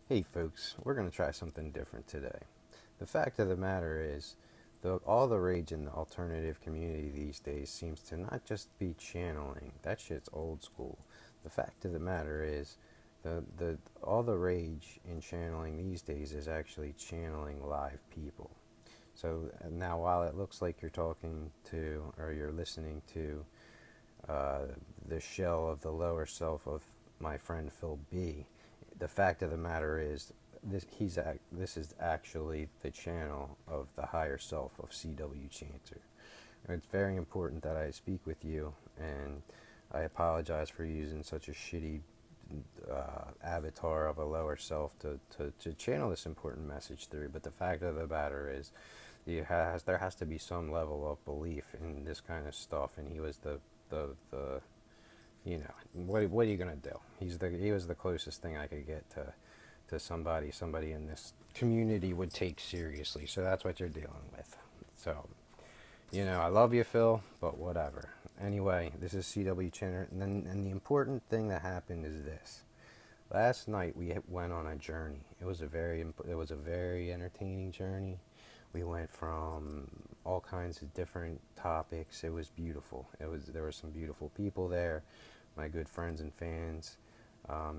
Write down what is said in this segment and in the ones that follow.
Hey folks, we're going to try something different today. The fact of the matter is, all the rage in the alternative community these days seems to not just be channeling. That shit's old school. The fact of the matter is, all the rage in channeling these days is actually channeling live people. So now, while it looks like you're talking to or you're listening to uh, the shell of the lower self of my friend Phil B, the fact of the matter is this is actually the channel of the higher self of C.W. Chanter. It's very important that I speak with you, and I apologize for using such a shitty avatar of a lower self to channel this important message through. But the fact of the matter is, there has to be some level of belief in this kind of stuff, and he was the you know, what are you gonna do? He was the closest thing I could get to somebody in this community would take seriously. So that's what you're dealing with. So, I love you, Phil, but whatever. Anyway, this is C.W. Chanter, and the important thing that happened is this. Last night we went on a journey. It was a very entertaining journey. We went from all kinds of different topics. It was beautiful. There were some beautiful people there, my good friends and fans.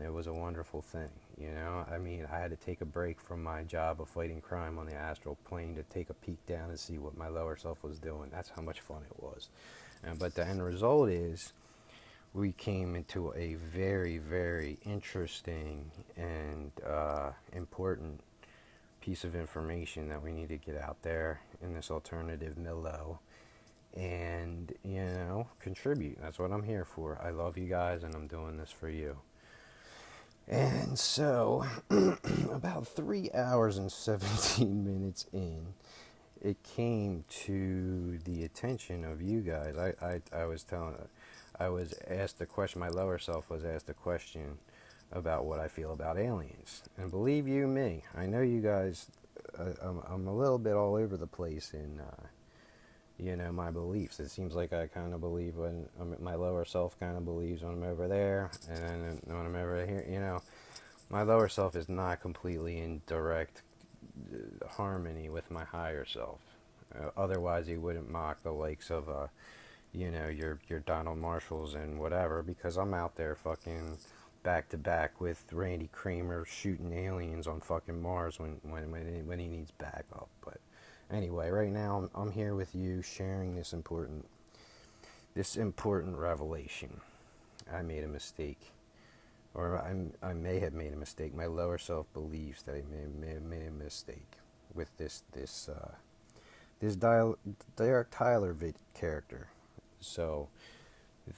It was a wonderful thing, I mean, I had to take a break from my job of fighting crime on the astral plane to take a peek down and see what my lower self was doing. That's how much fun it was. But the end result is we came into a very, very interesting and important piece of information that we need to get out there in this alternative milieu and, contribute. That's what I'm here for. I love you guys, and I'm doing this for you. And so, about 3 hours and 17 minutes in, it came to the attention of you guys. I was asked a question, my lower self was asked a question about what I feel about aliens. And believe you me, I know you guys, I'm a little bit all over the place in, my beliefs. It seems like I kind of believe when my lower self kind of believes when I'm over there, and then when I'm over here, my lower self is not completely in direct harmony with my higher self. Otherwise, he wouldn't mock the likes of, your Donald Marshalls and whatever, because I'm out there fucking back to back with Randy Kramer shooting aliens on fucking Mars when he needs backup. But anyway, right now I'm here with you sharing this important revelation. I made a mistake, or I may have made a mistake. My lower self believes that I may have made a mistake with this Tyler character. So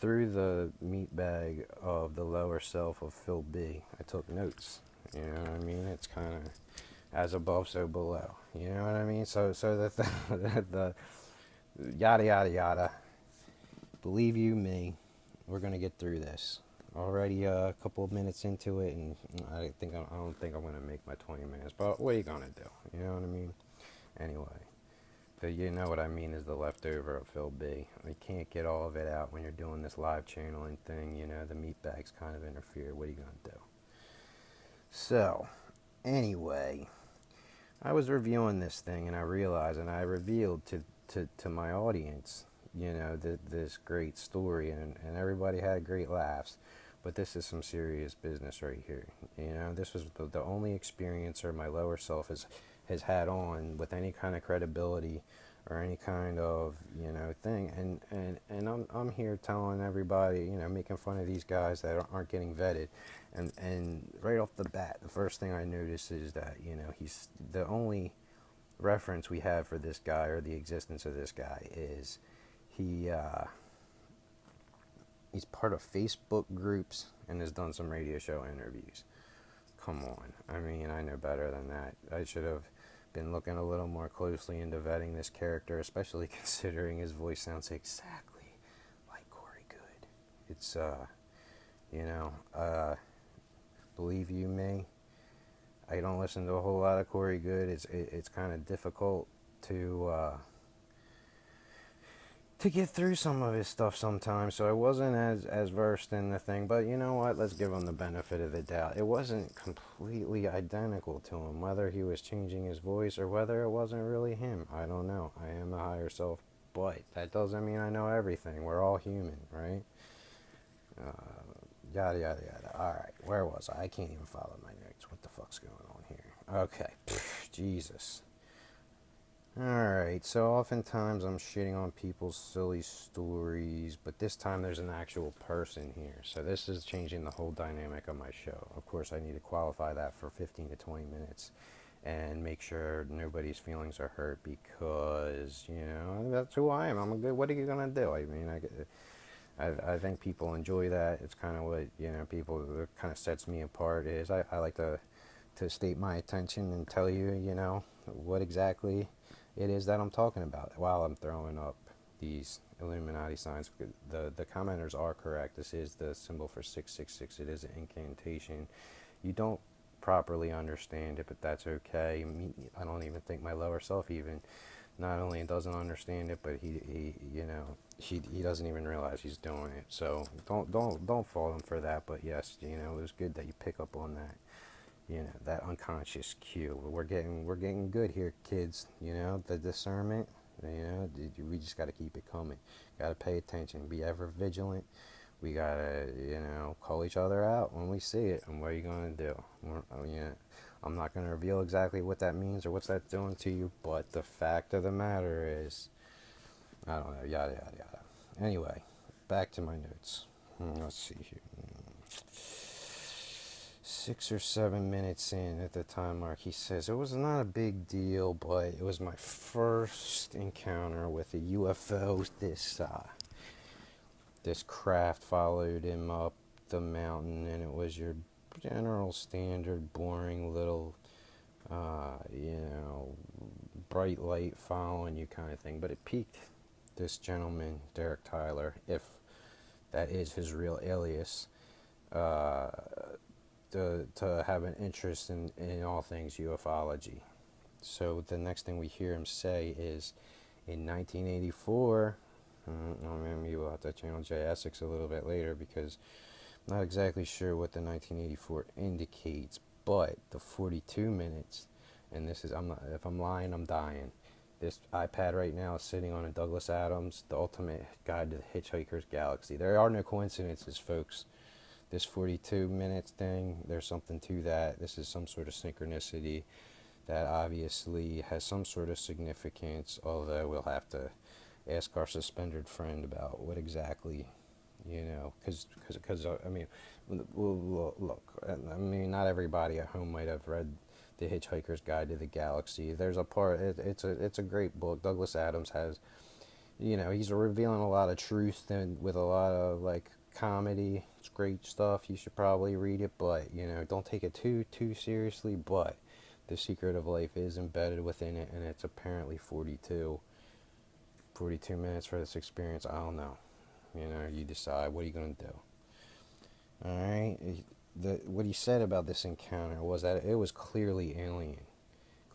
through the meatbag of the lower self of Phil B, I took notes. You know what I mean? It's kind of as above, so below. You know what I mean? So the yada yada yada. Believe you me, we're gonna get through this. Already a couple of minutes into it, and I don't think I'm gonna make my 20 minutes. But what are you gonna do? You know what I mean? Anyway. So you know what I mean is the leftover of Phil B. You can't get all of it out when you're doing this live channeling thing. The meatbags kind of interfere. What are you going to do? So, anyway, I was reviewing this thing, and I realized, and I revealed to my audience, this great story, and everybody had great laughs. But this is some serious business right here. This was the only experiencer my lower self has had on with any kind of credibility or any kind of thing, and I'm here telling everybody, making fun of these guys that aren't getting vetted, and right off the bat, the first thing I notice is that he's the only reference we have for this guy, or the existence of this guy, is he's part of Facebook groups and has done some radio show interviews. Come on, I mean, I know better than that. I should have been looking a little more closely into vetting this character, especially considering his voice sounds exactly like Corey Goode. It's believe you me, I don't listen to a whole lot of Corey Goode. It's kind of difficult to to get through some of his stuff sometimes, so I wasn't as versed in the thing. But you know what? Let's give him the benefit of the doubt. It wasn't completely identical to him, whether he was changing his voice or whether it wasn't really him. I don't know. I am the higher self, but that doesn't mean I know everything. We're all human, right? Uh, Yada yada yada. All right, where was I? I can't even follow my notes. What the fuck's going on here? Okay, Jesus. Alright, so oftentimes I'm shitting on people's silly stories, but this time there's an actual person here. So this is changing the whole dynamic of my show. Of course, I need to qualify that for 15 to 20 minutes and make sure nobody's feelings are hurt because, you know, that's who I am. I'm a good, what are you going to do? I mean, I think people enjoy that. It's kind of what, you know, people, it kind of sets me apart is I like to state my attention and tell you, you know, what exactly it is that I'm talking about while I'm throwing up these Illuminati signs. The commenters are correct. This is the symbol for 666. It is an incantation. You don't properly understand it, but that's okay. I don't even think my lower self even not only doesn't understand it, but he you know, he doesn't even realize he's doing it. So don't fault him for that. But yes, you know, it was good that you pick up on that. You know, that unconscious cue. We're getting good here, kids. You know, the discernment. You know, we just got to keep it coming. Got to pay attention. Be ever vigilant. We got to, you know, call each other out when we see it. And what are you going to do? You know, I'm not going to reveal exactly what that means or what's that doing to you. But the fact of the matter is, I don't know, yada, yada, yada. Anyway, back to my notes. Let's see here. 6 or 7 minutes in at the time mark, he says, it was not a big deal, but it was my first encounter with a UFO. This craft followed him up the mountain, and it was your general standard, boring little, you know, bright light following you kind of thing. But it piqued this gentleman, Derek Tyler, if that is his real alias, to have an interest in all things ufology. So the next thing we hear him say is, in 1984, maybe we'll have to channel J. Essex a little bit later because I'm not exactly sure what the 1984 indicates, but the 42 minutes, and this is, if I'm lying, I'm dying. This iPad right now is sitting on a Douglas Adams, The Ultimate Guide to the Hitchhiker's Galaxy. There are no coincidences, folks. This 42 minutes thing, there's something to that. This is some sort of synchronicity that obviously has some sort of significance, although we'll have to ask our suspended friend about what exactly, you know, because I mean, look, I mean, not everybody at home might have read The Hitchhiker's Guide to the Galaxy. There's a part, it's a great book. Douglas Adams has, you know, he's revealing a lot of truth and with a lot of, like, comedy. It's great stuff. You should probably read it, but, you know, don't take it too seriously. But the secret of life is embedded within it, and it's apparently 42 minutes for this experience. I don't know. You know, you decide. What are you going to do? All right. What he said about this encounter was that it was clearly alien.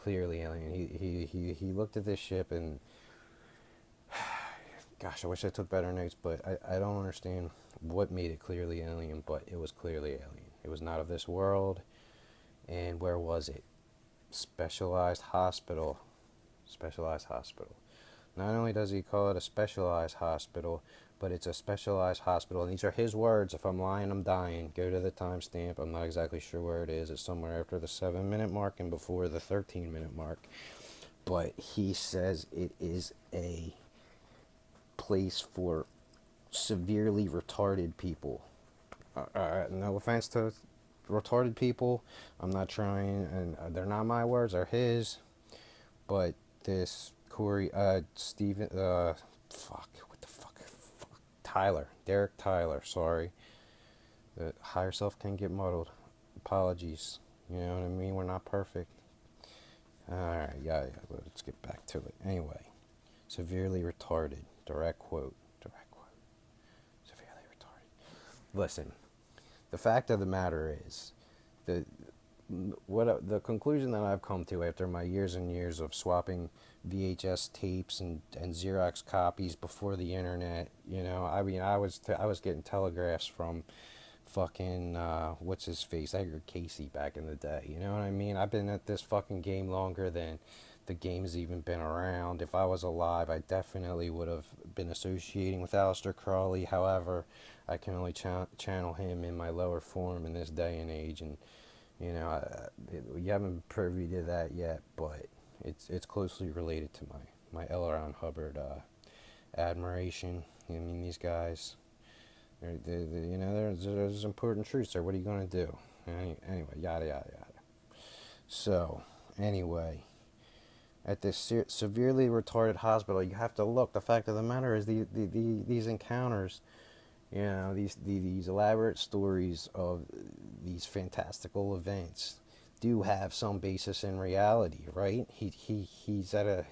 Clearly alien. He looked at this ship and, gosh, I wish I took better notes, but I don't understand what made it clearly alien, but it was clearly alien. It was not of this world. And where was it? Specialized hospital. Specialized hospital. Not only does he call it a specialized hospital, but it's a specialized hospital. And these are his words. If I'm lying, I'm dying. Go to the timestamp. I'm not exactly sure where it is. It's somewhere after the 7-minute mark and before the 13-minute mark. But he says it is a place for severely retarded people. No offense to retarded people. I'm not trying, and they're not my words, they're his. But this Derek Tyler, sorry. The higher self can get muddled. Apologies. You know what I mean? We're not perfect. Alright, yeah, let's get back to it. Anyway, severely retarded. Direct quote. Severely retarded. Listen, the fact of the matter is, the conclusion that I've come to after my years and years of swapping VHS tapes and Xerox copies before the internet, I mean, I was getting telegraphs from fucking what's his face, Edgar Casey back in the day. You know what I mean? I've been at this fucking game longer than the game's even been around. If I was alive, I definitely would have been associating with Aleister Crowley. However, I can only channel him in my lower form in this day and age, and you haven't been privy to that yet, but it's closely related to my L. Ron Hubbard admiration. I mean, these guys, there's important truths there. What are you gonna do? Anyway, yada yada yada. So, anyway, at this severely retarded hospital, you have to look. The fact of the matter is, these encounters, these elaborate stories of these fantastical events do have some basis in reality, right? He's at a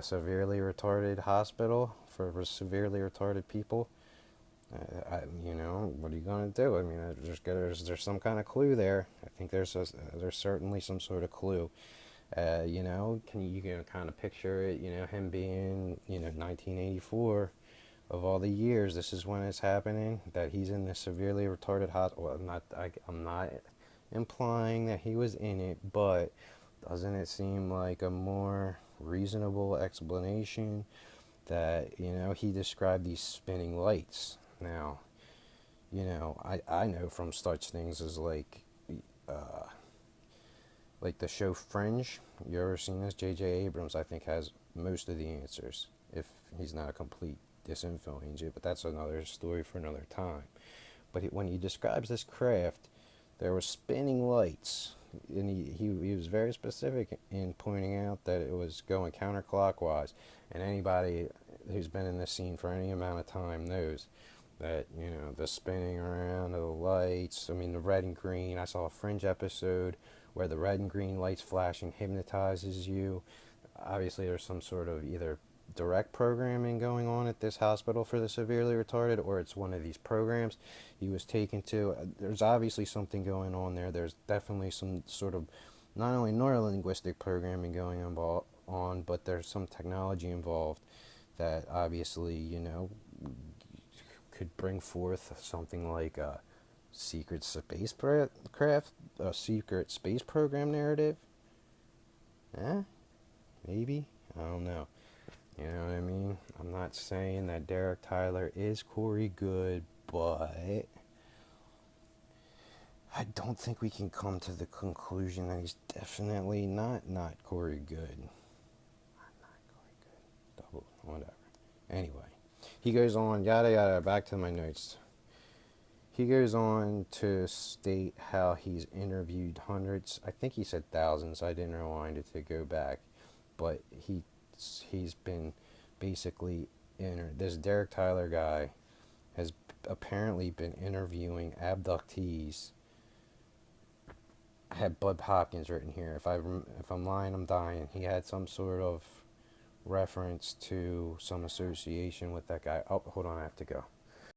severely retarded hospital for severely retarded people. What are you gonna do? I mean, there's some kind of clue there. I think there's certainly some sort of clue. You can kind of picture it. Him being 1984. Of all the years, this is when it's happening, that he's in this severely retarded hospital. Well, I'm not implying that he was in it, but doesn't it seem like a more reasonable explanation that, he described these spinning lights? Now, I know from such things as like the show Fringe. You ever seen this? J.J. Abrams, I think, has most of the answers, if he's not a complete disinfo agent, but that's another story for another time. But when he describes this craft, there were spinning lights, and he was very specific in pointing out that it was going counterclockwise, and anybody who's been in this scene for any amount of time knows that, the spinning around of the lights, I mean, the red and green. I saw a Fringe episode where the red and green lights flashing hypnotizes you. Obviously, there's some sort of either direct programming going on at this hospital for the severely retarded, or it's one of these programs he was taken to. There's obviously something going on there. There's definitely some sort of not only neurolinguistic programming going on, but there's some technology involved that obviously, could bring forth something like a secret spacecraft, a secret space program narrative. Maybe? I don't know. You know what I mean? I'm not saying that Derek Tyler is Corey Goode, but I don't think we can come to the conclusion that he's definitely not Corey Goode. Not Corey Goode. Double, whatever. Anyway, he goes on, yada yada, back to my notes. He goes on to state how he's interviewed hundreds, I think he said thousands, I didn't rewind it to go back, but he's been basically this Derek Tyler guy has apparently been interviewing abductees. I had Bud Hopkins written here. If I'm lying, I'm dying. He had some sort of reference to some association with that guy. Oh, hold on, I have to go.